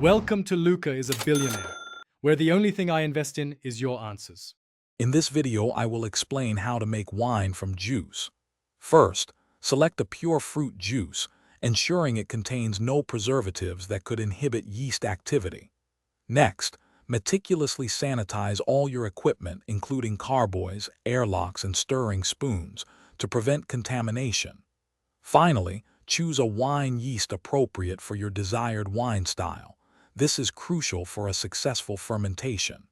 Welcome to Luca is a Billionaire, where the only thing I invest in is your answers. In this video, I will explain how to make wine from juice. First, select a pure fruit juice, ensuring it contains no preservatives that could inhibit yeast activity. Next, meticulously sanitize all your equipment, including carboys, airlocks, and stirring spoons, to prevent contamination. Finally, choose a wine yeast appropriate for your desired wine style. This is crucial for a successful fermentation.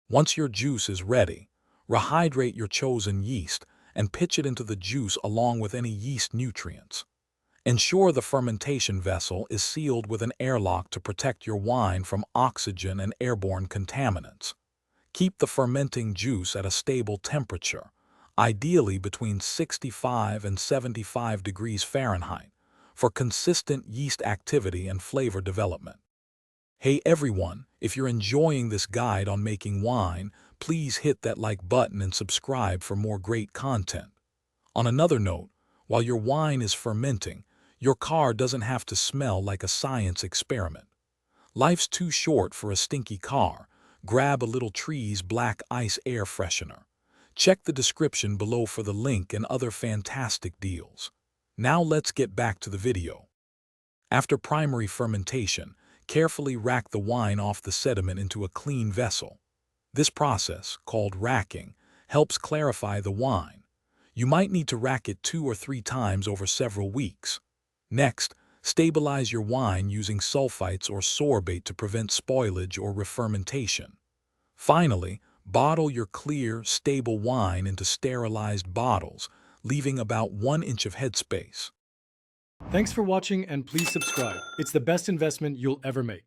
Once your juice is ready, rehydrate your chosen yeast and pitch it into the juice along with any yeast nutrients. Ensure the fermentation vessel is sealed with an airlock to protect your wine from oxygen and airborne contaminants. Keep the fermenting juice at a stable temperature, ideally between 65 and 75 degrees Fahrenheit, for consistent yeast activity and flavor development. Hey everyone, if you're enjoying this guide on making wine, please hit that like button and subscribe for more great content. On another note, while your wine is fermenting, your car doesn't have to smell like a science experiment. Life's too short for a stinky car. Grab a little Tree's Black Ice Air Freshener. Check the description below for the link and other fantastic deals. Now let's get back to the video. After primary fermentation, carefully rack the wine off the sediment into a clean vessel. This process, called racking, helps clarify the wine. You might need to rack it 2 or 3 times over several weeks. Next, stabilize your wine using sulfites or sorbate to prevent spoilage or refermentation. Finally, bottle your clear, stable wine into sterilized bottles, leaving about 1 inch of headspace. Thanks for watching and please subscribe. It's the best investment you'll ever make.